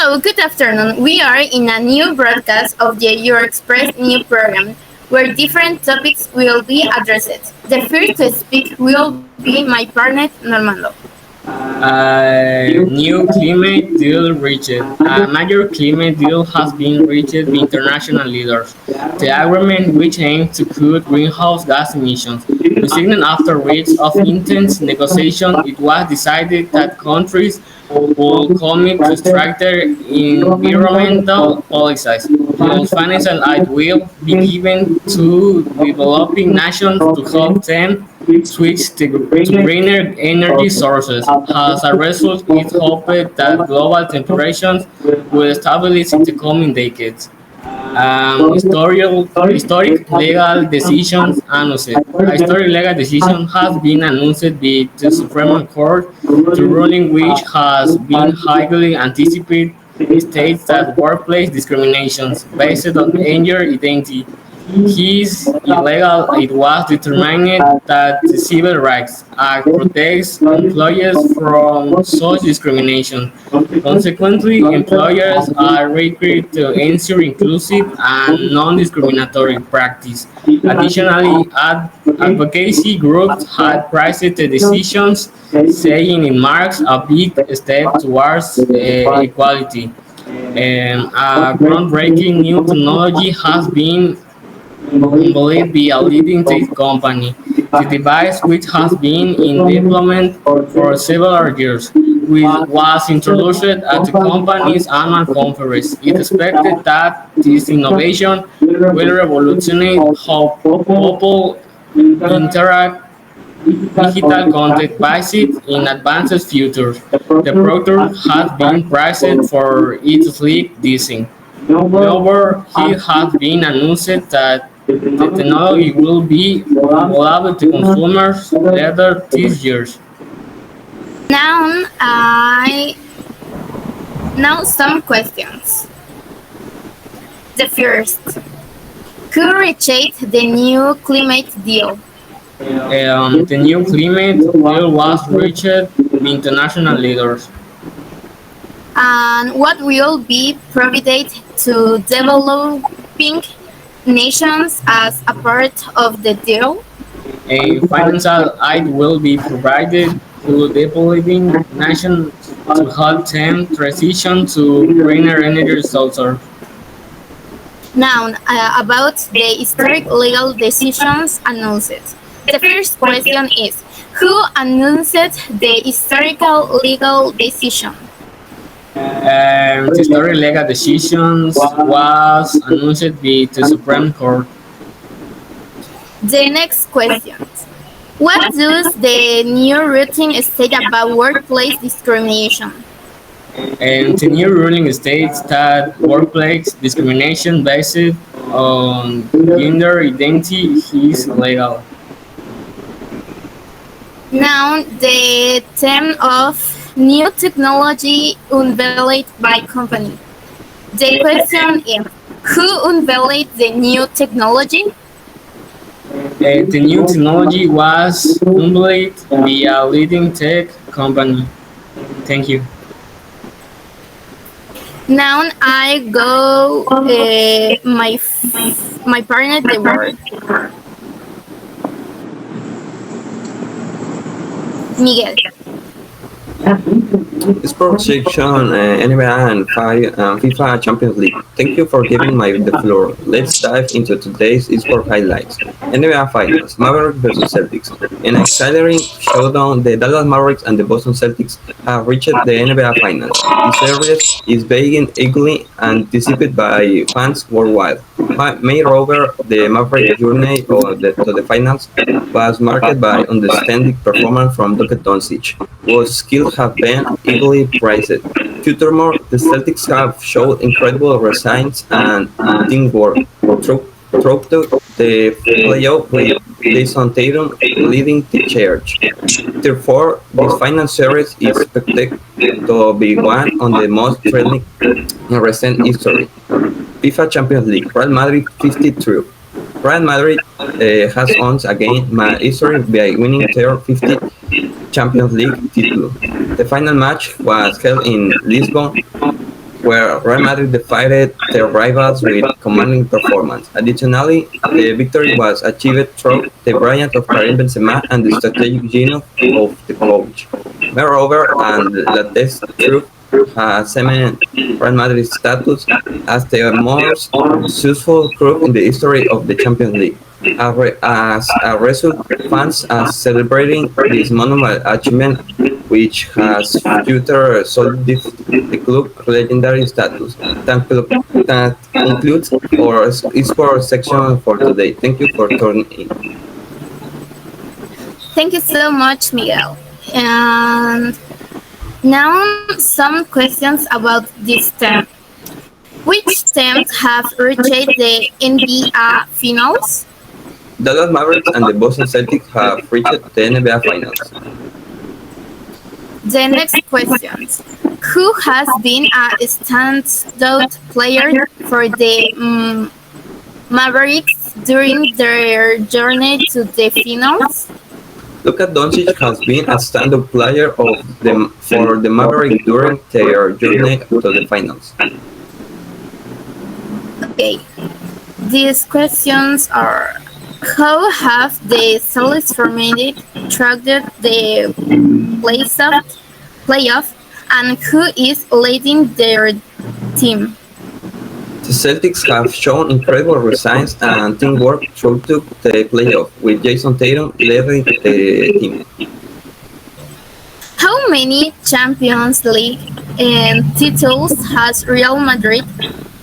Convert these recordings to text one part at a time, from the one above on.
Hello, good afternoon. We are in a new broadcast of the Your Express new program where different topics will be addressed. The first to speak will be my partner Normando. A new climate deal reached. A major climate deal has been reached with international leaders. The agreement, which aims to cut greenhouse gas emissions, was signed after weeks of intense negotiation. It was decided that countries will commit to stricter environmental policies. Plus, financial aid will be given to developing nations to help them switch to greener energy sources. As a result, it hoped that global temperatures will stabilize in the coming decades. Historic legal decisions announced. A historic legal decision has been announced by the Supreme Court. The ruling, which has been highly anticipated, states that workplace discriminations based on gender identity is illegal. It was determined that the Civil Rights Act protects employers from such discrimination. Consequently, employers are required to ensure inclusive and non-discriminatory practice. Additionally, advocacy groups had praised the decisions, saying it marks a big step towards equality. A groundbreaking new technology has been believed be a leading tech company. The device, which has been in development for several years, was introduced at the company's annual conference. It is expected that this innovation will revolutionize how people interact digital content based in advanced features. The product has been priced for its sleek design. Moreover, it has been announced that the technology will be available to consumers later this year. Now, I now some questions. The first, who rejected the new climate deal? The new climate deal was reached with international leaders. And what will be provided to developing nations as a part of the deal? A financial aid will be provided to developing nations to help them transition to greener energy sources. Now, about the historic legal decisions announced. The first question is, who announced the historical legal decision? The story legal decisions was announced by the Supreme Court. The next question. What does the new routine state about workplace discrimination? And the new ruling states that workplace discrimination based on gender identity is illegal. Now, the theme of new technology unveiled by company. The question is, who unveiled the new technology? The new technology was unveiled by a leading tech company. Thank you. Now I go my partner the word. Miguel. Sports section, NBA and FIFA Champions League. Thank you for giving me the floor. Let's dive into today's sport highlights. NBA Finals, Mavericks versus Celtics. In an exciting showdown, the Dallas Mavericks and the Boston Celtics have reached the NBA Finals. The series is being eagerly anticipated by fans worldwide. Moreover, the Mavericks journey to the finals was marked by outstanding performance from Luka Doncic, whose skills have been equally praised. Furthermore, the Celtics have shown incredible resilience and teamwork throughout the playoff with Jason Tatum leading the charge. Therefore, this final series is expected to be one of the most thrilling in recent history. FIFA Champions League, Real Madrid 53. Real Madrid has once again made history by winning their 50th Champions League title. The final match was held in Lisbon, where Real Madrid defeated their rivals with commanding performance. Additionally, the victory was achieved through the brilliance of Karim Benzema and the strategic genius of the coach. Moreover, and the test truth has cemented Real Madrid's status as the most successful club in the history of the Champions League. As a result, fans are celebrating this monumental achievement, which has further solidified the club's legendary status. That concludes our esports section for today. Thank you for tuning in. Thank you so much, Miguel. And now some questions about this term. Which teams have reached the NBA finals? Dallas Mavericks and the Boston Celtics have reached the NBA Finals. The next question. Who has been a standout player for the Mavericks during their journey to the finals? Luka Doncic has been a stand-up player for the Mavericks during their journey to the finals. Okay. These questions are: how have the Celtics formatted tracked the playoff, and who is leading their team? The Celtics have shown incredible resilience and teamwork throughout the playoff, with Jason Tatum leading the team. How many Champions League titles has Real Madrid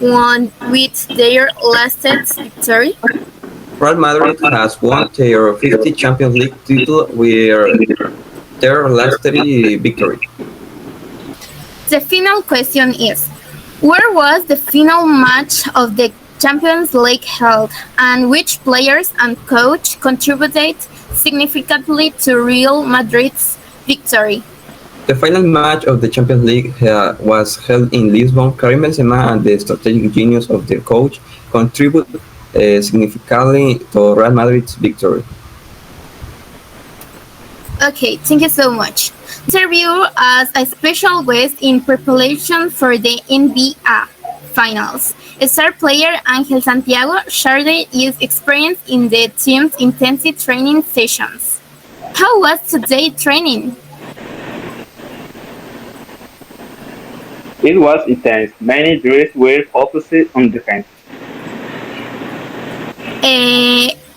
won with their last victory? Real Madrid has won their 50th Champions League title with their last victory. The final question is: where was the final match of the Champions League held, and which players and coach contributed significantly to Real Madrid's victory? The final match of the Champions League was held in Lisbon. Karim Benzema and the strategic genius of their coach contributed significantly to Real Madrid's victory. Okay, thank you so much. Interview as a special guest in preparation for the NBA Finals. Star player Angel Santiago shared his experience in the team's intensive training sessions. How was today's training? It was intense. Many drills were focused on defense.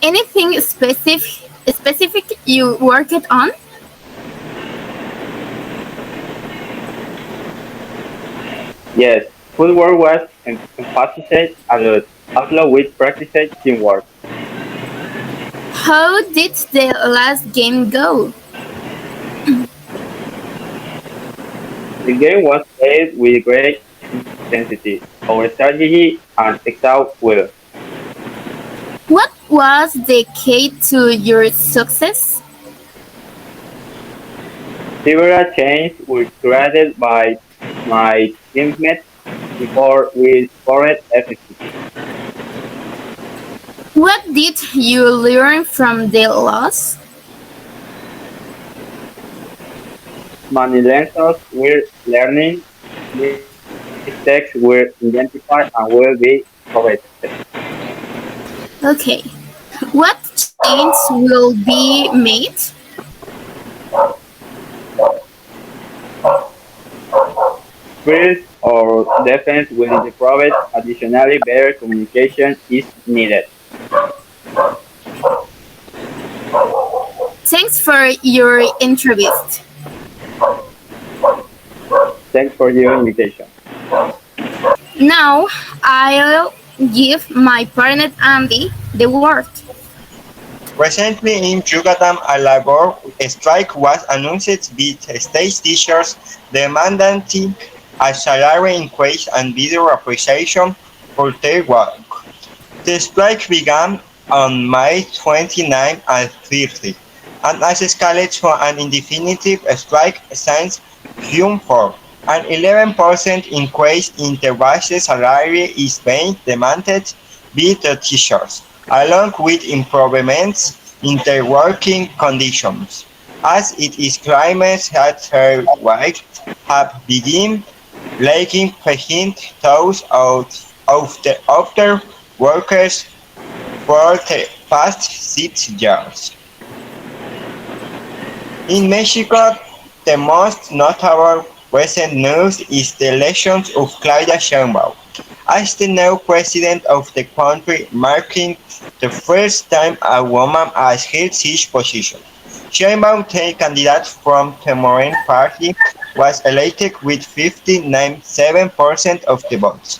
Anything specific you worked on? Yes, footwork was emphasized a lot, along with practiced teamwork. How did the last game go? The game was played with great intensity. Our strategy and exhaust well. What was the key to your success? Several changes were created by my teammates before we scored effectively. What did you learn from the loss? Many lessons were learning, mistakes were identified and will be corrected. Okay. What change will be made? First, our defense will improve. Additionally, better communication is needed. Thanks for your interview. Thanks for your invitation. Now I'll give my partner Andy the word. Recently in Yucatan, a labor strike was announced with state teachers demanding a salary increase and better appreciation for their work. The strike began on May 29 and 30 and has escalated to an indefinite strike since June 4. An 11% increase in the base salary is being demanded by the teachers, along with improvements in their working conditions, as it is claimed that their work have begun lagging behind those of the other workers for the past 6 years. In Mexico, the most notable recent news is the election of Claudia Sheinbaum as the new president of the country, marking the first time a woman has held such position. Sheinbaum, the candidate from the Morena party, was elected with 59.7% of the votes.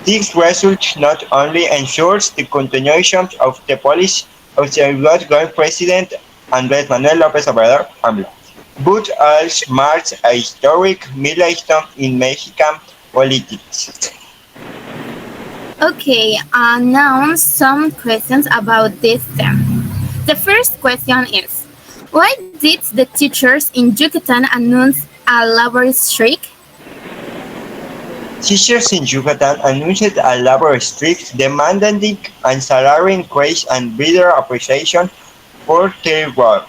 This result not only ensures the continuation of the policy of the outgoing president Andrés Manuel López Obrador, AMLO, but also marks a historic milestone in Mexican politics. Okay, now some questions about this theme. The first question is, why did the teachers in Yucatan announce a labor strike? Teachers in Yucatan announced a labor strike demanding a salary increase and better appreciation for their work.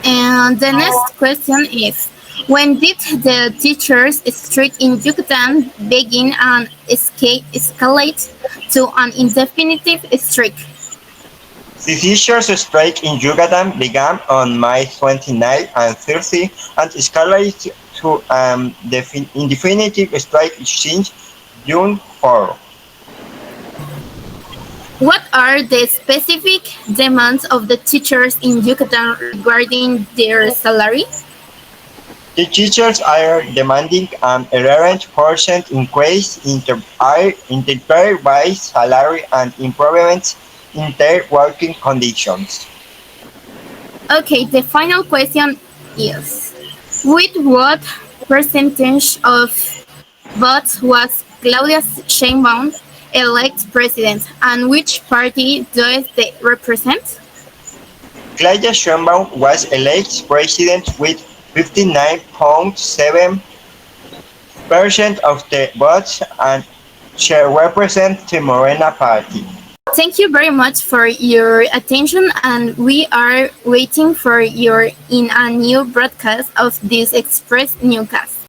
And the next question is, when did the teachers' strike in Yucatan begin and escalate to an indefinite strike? The teachers' strike in Yucatan began on May 29 and 30 and escalated to indefinite strike since June 4. What are the specific demands of the teachers in Yucatan regarding their salary? The teachers are demanding an 11% increase in their base salary and improvements in their working conditions. Okay, the final question is, with what percentage of votes was Claudia Sheinbaum elected president, and which party does they represent? Claudia Sheinbaum was elected president with 59.7% of the votes and she represents the Morena party. Thank you very much for your attention, and we are waiting for your in a new broadcast of this Express Newscast.